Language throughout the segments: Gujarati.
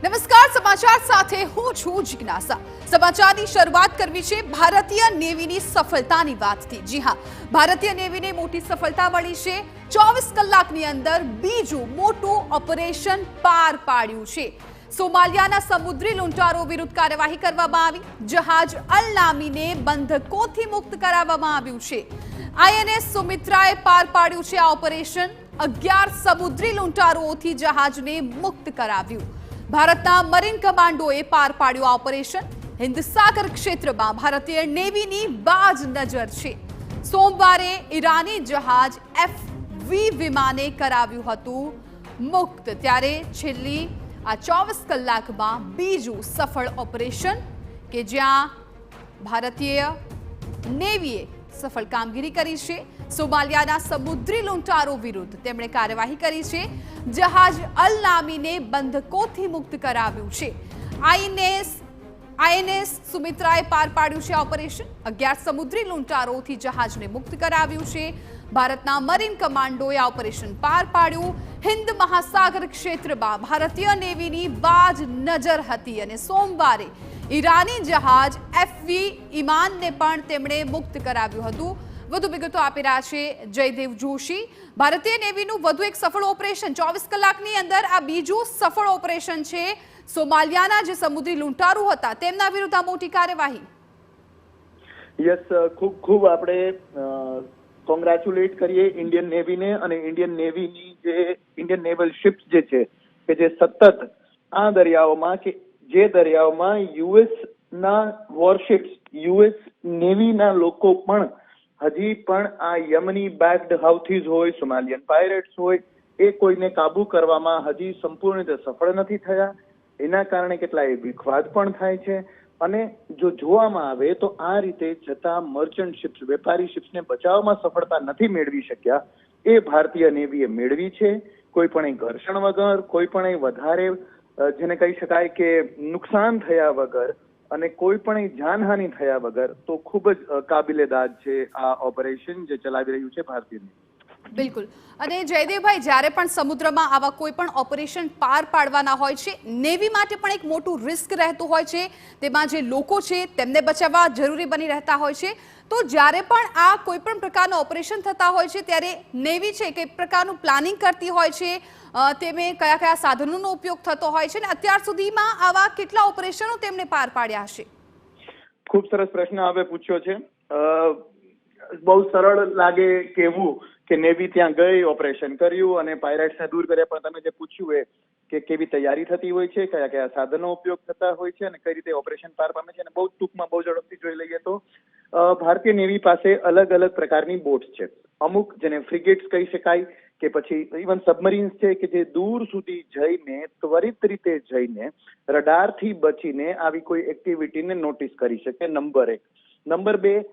નમસ્કાર, સમાચાર સાથે હું છું જિજ્ઞાસા। સમાચારની શરૂઆત કરવી છે ભારતીય નેવીની સફળતાની વાતથી। જી હા, ભારતીય નેવીને મોટી સફળતા મળી છે। 24 કલાકની અંદર બીજું મોટું ઓપરેશન પાર પાડ્યું છે। સોમાલિયાના સમુદ્રી લૂંટારો વિરુદ્ધ કાર્યવાહી કરવામાં આવી। જહાજ અલ નામીને બંધકોથી મુક્ત કરાવવામાં આવ્યું છે। આઈએનએસ સુમિત્રાએ પાર પાડ્યું છે આ ઓપરેશન। 11 સમુદ્રી લૂંટારોથી જહાજને મુક્ત કરાવ્યું। ભારતના મરીન કમાન્ડોએ પાર પાડ્યું આ ઓપરેશન। હિન્દ સાગર ક્ષેત્રમાં ભારતીય નેવીની બાજ નજર છે। સોમવારે ઈરાની જહાજ એફવી વિમાને કરાવ્યું હતું મુક્ત, ત્યારે છેલ્લી આ 24 કલાકમાં બીજું સફળ ઓપરેશન કે જ્યાં ભારતીય નેવીએ સફળ કામગીરી કરી છે। સોમાલિયાના સમુદ્રી લૂંટારો વિરુદ્ધ તેમણે કાર્યવાહી કરી છે। જહાજ અલ નામીને બંધકોથી મુક્ત કરાવ્યું છે। આઈએનએસ સુમિત્રાએ પાર પાડ્યું છે આ ઓપરેશન। 11 સમુદ્રી લૂંટારોથી જહાજને મુક્ત કરાવ્યું છે। ભારતના મરીન કમાન્ડોએ આ ઓપરેશન પાર પાડ્યું। હિન્દ મહાસાગર ક્ષેત્રમાં ભારતીય નેવીની બાજ નજર હતી અને સોમવારે ઈરાની જહાજ એફવી ઇમાનને પણ તેમણે મુક્ત કરાવ્યું હતું। વધુ વિગતો આપી રહ્યા છે જયદેવ જોશી। ભારતીય નેવીનું વધુ એક સફળ ઓપરેશન 24 કલાકની અંદર આ બીજું સફળ ઓપરેશન છે। સોમાલિયાના જે સમુદ્રી લૂંટારૂ હતા તેમના વિરુદ્ધ આ મોટી કાર્યવાહી। યસ, ખૂબ ખૂબ આપણે કોંગ્રેચ્યુલેટ કરીએ ઇન્ડિયન નેવીને અને ઇન્ડિયન નેવીની જે ઇન્ડિયન નેવલ શિપ્સ જે છે કે જે સતત આ દરિયાઓમાં કે જે દરિયાઓમાં યુએસ ના વોરશિપ્સ, યુએસ નેવીના લોકો પણ હજી પણ આ યમની બેક્ડ હાઉથીઝ હોય, સોમાલિયન પાયરેટ્સ હોય, એ કોઈને કાબુ કરવામાં હજી સંપૂર્ણ રીતે સફળ નથી થયા। એના કારણે કેટલાય વિખવાદ પણ થાય છે અને જો જોવામાં આવે તો આ રીતે જતા મર્ચન્ટ શિપ્સ, વેપારી શિપ્સને બચાવવામાં સફળતા નથી મેળવી શક્યા, એ ભારતીય નેવીએ મેળવી છે। કોઈ પણ ઘર્ષણ વગર, કોઈ પણ વધારે જેને કહી શકાય કે નુકસાન થયા વગર અને કોઈ પણ જાનહાનિ થયા વગર, તો ખૂબ જ કાબિલે દાદ છે આ ઓપરેશન જે ચલાવી રહ્યું છે ભારતીય નેવી। બિલકુલ। અને જયદેવભાઈ, જ્યારે પણ સમુદ્રમાં આવા કોઈ પણ ઓપરેશન પાર પાડવાના હોય છે, નેવી માટે પણ એક મોટું રિસ્ક રહેતું હોય છે। તેમાં જે લોકો છે તેમને બચાવવા જરૂરી બની રહેતા હોય છે। તો જ્યારે પણ આ કોઈ પણ પ્રકારના ઓપરેશન થતા હોય છે ત્યારે નેવી છે કઈ પ્રકારનું પ્લાનિંગ કરતી હોય છે, તેમે કયા કયા સાધનોનો ઉપયોગ થતો હોય છે અને અત્યાર સુધીમાં આવા કેટલા ઓપરેશનો તેમણે પાર પાડ્યા હશે? ખૂબ સરસ પ્રશ્ન હવે પૂછ્યો છે। બહુ સરળ લાગે કહેવું કે નેવી ત્યાં ગઈ, ઓપરેશન કર્યું અને પાયરેટ્સને દૂર કર્યા, પણ તમે જે પૂછ્યું એ કે કેવી તૈયારી થતી હોય છે, કયા કયા સાધનો ઉપયોગ થતા હોય છે અને કઈ રીતે ઓપરેશન પાર પામે છે, અને બહુ ટૂંકમાં બહુ ઝડપથી જોઈ લઈએ તો ભારતીય નેવી પાસે અલગ અલગ પ્રકારની બોટ્સ છે। અમુક જેને ફ્રિગેટ્સ કહી શકાય કે પછી ઇવન સબમરીન્સ છે કે જે દૂર સુધી જઈને, ત્વરિત રીતે જઈને રડારથી બચીને આવી કોઈ એક્ટિવિટીને નોટિસ કરી શકે, નંબર 1। નંબર 2,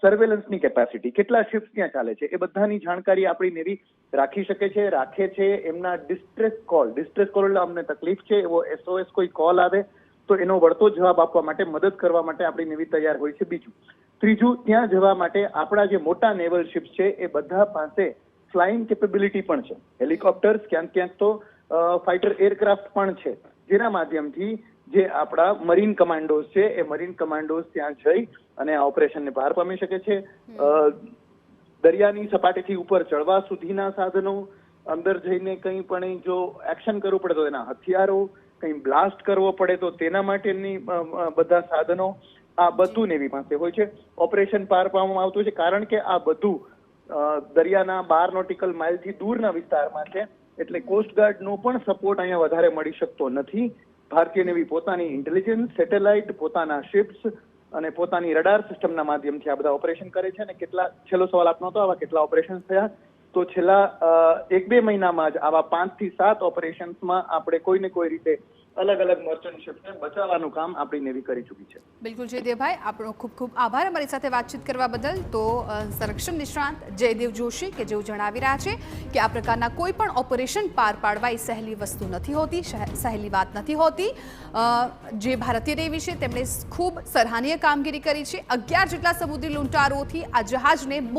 સર્વેલન્સની કેપેસિટી, કેટલા શિપ્સ ત્યાં ચાલે છે એ બધાની જાણકારી આપણી નેવી રાખી શકે છે, રાખે છે। એમના ડિસ્ટ્રેસ કોલ એટલે અમને તકલીફ છે એવો SOS કોઈ કોલ આવે તો એનો વળતો જવાબ આપવા માટે, મદદ કરવા માટે આપણી નેવી તૈયાર હોય છે। બીજું, ત્રીજું, ત્યાં જવા માટે આપણા જે મોટા નેવલ શિપ્સ છે એ બધા પાસે ફ્લાઇંગ કેપેબિલિટી પણ છે। હેલિકોપ્ટર્સ, ક્યાંક ક્યાંક તો ફાઇટર એરક્રાફ્ટ પણ છે, જેના માધ્યમથી જે આપણા મરીન કમાન્ડોઝ છે એ મરીન કમાન્ડોઝ ત્યાં જઈ અને આ ઓપરેશનને પાર પામી શકે છે। દરિયાની સપાટીથી ઉપર ચડવા સુધીના સાધનો, અંદર જઈને કંઈ પણ જો એક્શન કરવું પડે તો એના હથિયારો, કંઈ બ્લાસ્ટ કરવો પડે તો તેના માટેની બધા સાધનો, આ બધું નેવી પાસે હોય છે। ઓપરેશન પાર પાડવામાં આવતું છે કારણ કે આ બધું દરિયાના 12 નોટિકલ માઇલથી દૂરના વિસ્તારમાં છે, એટલે કોસ્ટગાર્ડનો પણ સપોર્ટ અહીંયા વધારે મળી શકતો નથી। ભારતીય નેવી પોતાની ઇન્ટેલિજન્સ, સેટેલાઇટ, પોતાના શિપ્સ અને પોતાની રડાર સિસ્ટમના માધ્યમથી આ બધા ઓપરેશન કરે છે। અને કેટલા, છેલ્લો સવાલ આપનો હતો, આવા કેટલા ઓપરેશન થયા, તો છેલ્લા 1-2 મહિનામાં જ આવા 5 થી 7 ઓપરેશન્સમાં આપણે કોઈ ને કોઈ રીતે અલગ અલગ મર્ચન્ટ શિપને બચાવવાનું કામ આપણી નેવી કરી ચૂકી છે। બિલકુલ જયદેવભાઈ, આપણો ખૂબ ખૂબ આભાર અમારી સાથે વાતચીત કરવા બદલ। તો સંરક્ષણ નિષ્ણાંત જયદેવ જોશી કે જેઓ જણાવી રહ્યા છે કે આ પ્રકારના કોઈ પણ ઓપરેશન પાર પાડવા એ સહેલી વસ્તુ નથી હોતી, સહેલી વાત નથી હોતી। જે ભારતીય નેવી છે તેમણે ખૂબ સરાહનીય કામગીરી કરી છે। 11 જેટલા સમુદ્રી લૂંટારોથી આ જહાજને મુક્ત